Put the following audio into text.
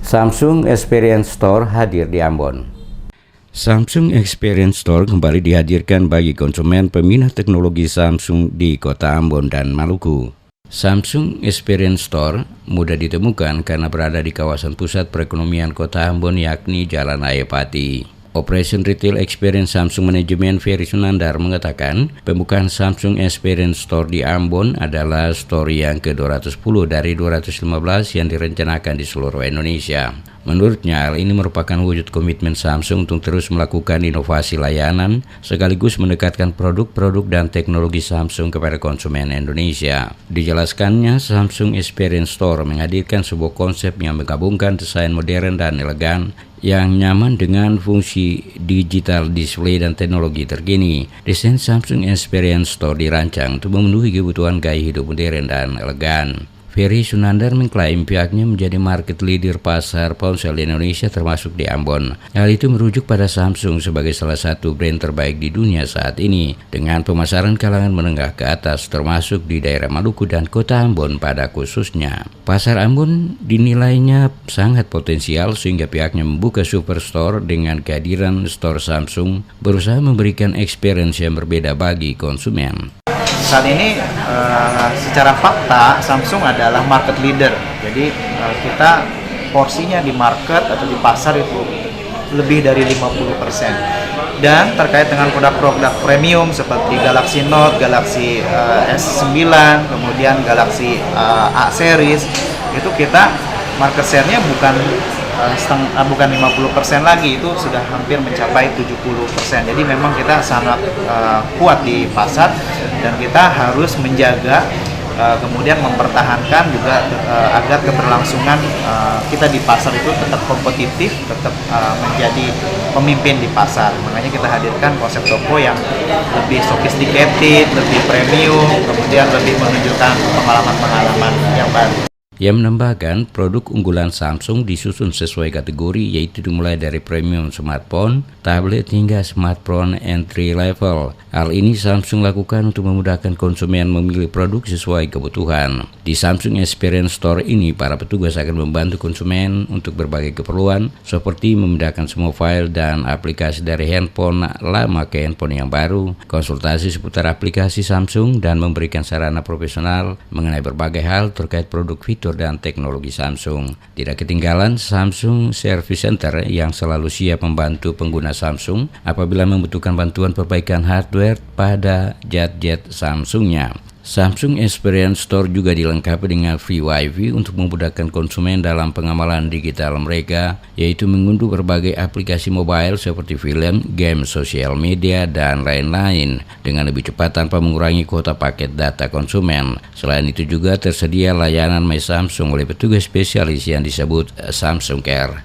Samsung Experience Store hadir di Ambon. Samsung Experience Store kembali dihadirkan bagi konsumen peminat teknologi Samsung di kota Ambon dan Maluku. Samsung Experience Store mudah ditemukan karena berada di kawasan pusat perekonomian kota Ambon, yakni Jalan Ayapati. Operation Retail Experience Samsung Manajemen Ferry Sunandar mengatakan pembukaan Samsung Experience Store di Ambon adalah store yang ke-210 dari 215 yang direncanakan di seluruh Indonesia. Menurutnya, hal ini merupakan wujud komitmen Samsung untuk terus melakukan inovasi layanan sekaligus mendekatkan produk-produk dan teknologi Samsung kepada konsumen Indonesia. Dijelaskannya, Samsung Experience Store menghadirkan sebuah konsep yang menggabungkan desain modern dan elegan yang nyaman dengan fungsi digital display dan teknologi terkini. Desain Samsung Experience Store dirancang untuk memenuhi kebutuhan gaya hidup modern dan elegan. Ferry Sunandar mengklaim pihaknya menjadi market leader pasar ponsel di Indonesia termasuk di Ambon. Hal itu merujuk pada Samsung sebagai salah satu brand terbaik di dunia saat ini dengan pemasaran kalangan menengah ke atas termasuk di daerah Maluku dan kota Ambon pada khususnya. Pasar Ambon dinilainya sangat potensial sehingga pihaknya membuka superstore dengan kehadiran store Samsung berusaha memberikan experience yang berbeda bagi konsumen. Saat ini secara fakta Samsung adalah market leader. Jadi kita porsinya di market atau di pasar itu lebih dari 50%. Dan terkait dengan produk-produk premium seperti Galaxy Note, Galaxy S9, kemudian Galaxy A series, itu kita market share-nya bukan 50% lagi, itu sudah hampir mencapai 70%. Jadi memang kita sangat kuat di pasar dan kita harus menjaga kemudian mempertahankan juga agar keberlangsungan kita di pasar itu tetap kompetitif, tetap menjadi pemimpin di pasar. Makanya kita hadirkan konsep toko yang lebih sophisticated, lebih premium, kemudian lebih menunjukkan pengalaman-pengalaman yang baru. Ia menambahkan produk unggulan Samsung disusun sesuai kategori, yaitu dimulai dari premium smartphone, tablet hingga smartphone entry level. Hal ini Samsung lakukan untuk memudahkan konsumen memilih produk sesuai kebutuhan. Di Samsung Experience Store ini, para petugas akan membantu konsumen untuk berbagai keperluan seperti memindahkan semua file dan aplikasi dari handphone lama ke handphone yang baru, konsultasi seputar aplikasi Samsung, dan memberikan sarana profesional mengenai berbagai hal terkait produk fitur dan teknologi Samsung. Tidak ketinggalan Samsung Service Center yang selalu siap membantu pengguna Samsung apabila membutuhkan bantuan perbaikan hardware pada jet Samsungnya. Samsung Experience Store juga dilengkapi dengan free WiFi untuk memudahkan konsumen dalam pengamalan digital mereka, yaitu mengunduh berbagai aplikasi mobile seperti film, game, sosial media, dan lain-lain dengan lebih cepat tanpa mengurangi kuota paket data konsumen. Selain itu juga tersedia layanan My Samsung oleh petugas spesialis yang disebut Samsung Care.